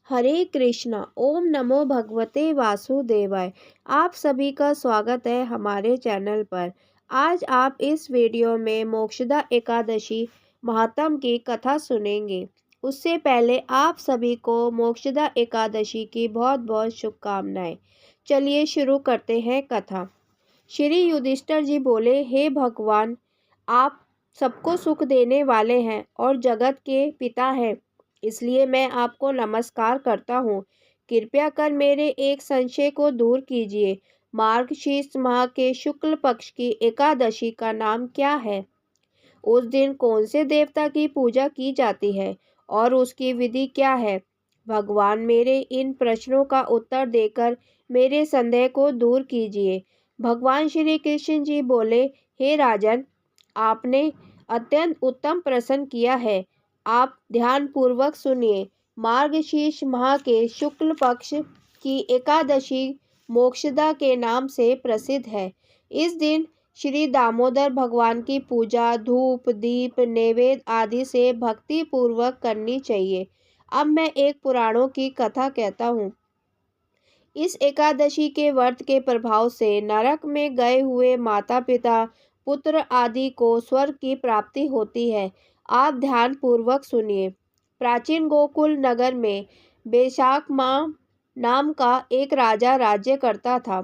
हरे कृष्णा। ओम नमो भगवते वासुदेवाय। आप सभी का स्वागत है हमारे चैनल पर। आज आप इस वीडियो में मोक्षदा एकादशी महात्म की कथा सुनेंगे। उससे पहले आप सभी को मोक्षदा एकादशी की बहुत बहुत शुभकामनाएं। चलिए शुरू करते हैं कथा। श्री युधिष्ठिर जी बोले, हे भगवान, आप सबको सुख देने वाले हैं और जगत के पिता हैं, इसलिए मैं आपको नमस्कार करता हूँ। कृपया कर मेरे एक संशय को दूर कीजिए। मार्गशीर्ष माह के शुक्ल पक्ष की एकादशी का नाम क्या है? उस दिन कौन से देवता की पूजा की जाती है और उसकी विधि क्या है? भगवान, मेरे इन प्रश्नों का उत्तर देकर मेरे संदेह को दूर कीजिए। भगवान श्री कृष्ण जी बोले, हे राजन, आपने अत्यंत उत्तम प्रश्न किया है। आप ध्यान पूर्वक सुनिए। मार्गशीर्ष माह के शुक्ल पक्ष की एकादशी मोक्षदा के नाम से प्रसिद्ध है। इस दिन श्री दामोदर भगवान की पूजा धूप दीप नैवेद्य आदि से भक्ति पूर्वक करनी चाहिए। अब मैं एक पुराणों की कथा कहता हूँ। इस एकादशी के व्रत के प्रभाव से नरक में गए हुए माता पिता पुत्र आदि को स्वर्ग की प्राप्ति होती है। आप ध्यान पूर्वक सुनिए। प्राचीन गोकुल नगर में बैशाख माह नाम का एक राजा राज्य करता था।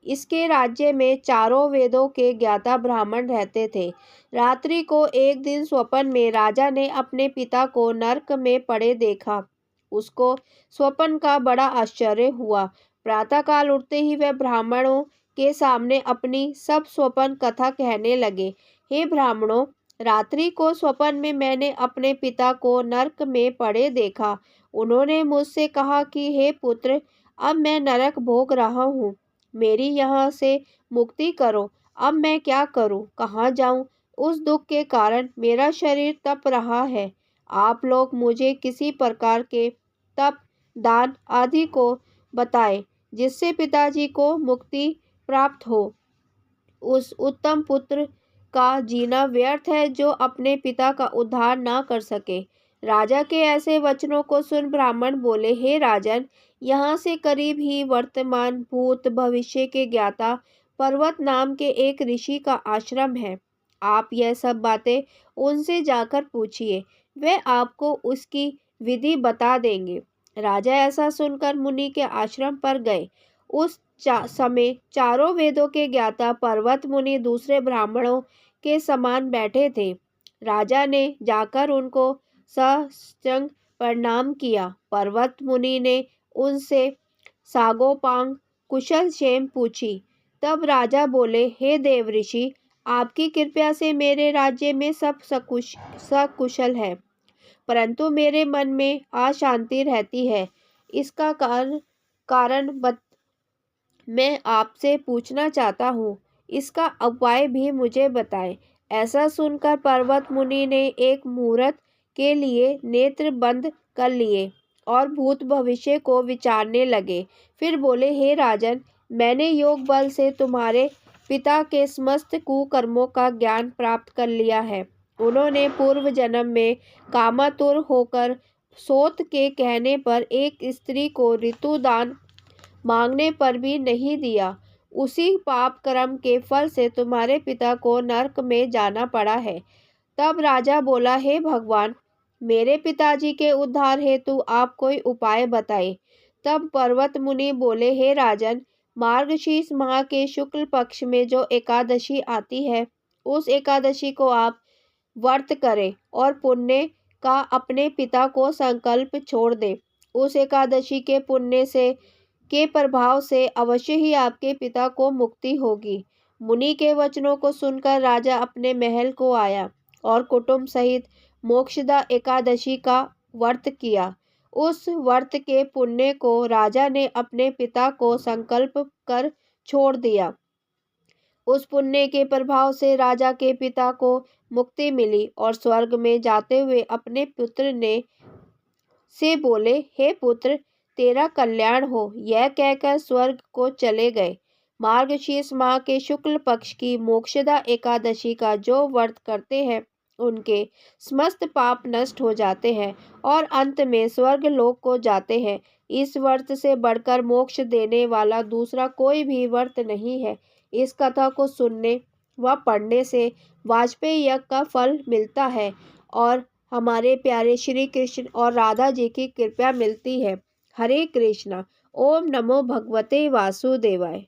इसके राज्य में चारों वेदों के ज्ञाता ब्राह्मण रहते थे। रात्रि को एक दिन स्वप्न में राजा ने अपने पिता को नरक में पड़े देखा। उसको स्वप्न का बड़ा आश्चर्य हुआ। प्रातःकाल उठते ही वह ब्राह्मणों के सामने अपनी सब स्वप्न कथा कहने लगे। हे ब्राह्मणों, रात्रि को स्वप्न में मैंने अपने पिता को नरक में पड़े देखा। उन्होंने मुझसे कहा कि हे पुत्र, अब मैं नरक भोग रहा हूँ, मेरी यहाँ से मुक्ति करो। अब मैं क्या करूँ, कहाँ जाऊँ? उस दुख के कारण मेरा शरीर तप रहा है। आप लोग मुझे किसी प्रकार के तप दान आदि को बताए जिससे पिताजी को मुक्ति प्राप्त हो। उस उत्तम पुत्र का जीना व्यर्थ है जो अपने पिता का उद्धार ना कर सके। राजा के ऐसे वचनों को सुन ब्राह्मण बोले, हे राजन, यहाँ से करीब ही वर्तमान भूत भविष्य के ज्ञाता पर्वत नाम के एक ऋषि का आश्रम है। आप यह सब बातें उनसे जाकर पूछिए, वे आपको उसकी विधि बता देंगे। राजा ऐसा सुनकर मुनि के आश्रम पर गए। उस समय चारों वेदों के ज्ञाता पर्वत मुनि दूसरे ब्राह्मणों के समान बैठे थे। राजा ने जाकर उनको साष्टांग प्रणाम किया। पर्वत मुनि ने उनसे सागोपांग कुशल क्षेम पूछी। तब राजा बोले, हे देव ऋषि, आपकी कृपा से मेरे राज्य में सब सकुशल है, परंतु मेरे मन में अशांति रहती है। इसका कारण मैं आपसे पूछना चाहता हूँ। इसका उपाय भी मुझे बताएं। ऐसा सुनकर पर्वत मुनि ने एक मुहूर्त के लिए नेत्र बंद कर लिए और भूत भविष्य को विचारने लगे। फिर बोले, हे राजन, मैंने योग बल से तुम्हारे पिता के समस्त कुकर्मों का ज्ञान प्राप्त कर लिया है। उन्होंने पूर्व जन्म में कामातुर होकर सोत के कहने पर एक स्त्री को ऋतुदान मांगने पर भी नहीं दिया। उसी पाप कर्म के फल से तुम्हारे पिता को नरक में जाना पड़ा है। तब राजा बोला, हे भगवान, मेरे पिताजी के उद्धार हेतु आप कोई उपाय बताए। तब पर्वत मुनि बोले, हे राजन, मार्गशीर्ष माह के शुक्ल पक्ष में जो एकादशी आती है, उस एकादशी को आप व्रत करें और पुण्य का अपने पिता को संकल्प छोड़ दें। उस एकादशी के पुण्य से के प्रभाव से अवश्य ही आपके पिता को मुक्ति होगी। मुनि के वचनों को सुनकर राजा अपने महल को आया और कुटुंब सहित मोक्षदा एकादशी का व्रत किया। उस व्रत के पुण्य को राजा ने अपने पिता को संकल्प कर छोड़ दिया। उस पुण्य के प्रभाव से राजा के पिता को मुक्ति मिली और स्वर्ग में जाते हुए अपने पुत्र ने से बोले, हे पुत्र, तेरा कल्याण हो। यह कहकर स्वर्ग को चले गए। मार्गशीर्ष माह के शुक्ल पक्ष की मोक्षदा एकादशी का जो व्रत करते हैं उनके समस्त पाप नष्ट हो जाते हैं और अंत में स्वर्ग लोक को जाते हैं। इस व्रत से बढ़कर मोक्ष देने वाला दूसरा कोई भी व्रत नहीं है। इस कथा को सुनने व पढ़ने से वाजपेयी यज्ञ का फल मिलता है और हमारे प्यारे श्री कृष्ण और राधा जी की कृपा मिलती है। हरे कृष्णा। ओम नमो भगवते वासुदेवाय।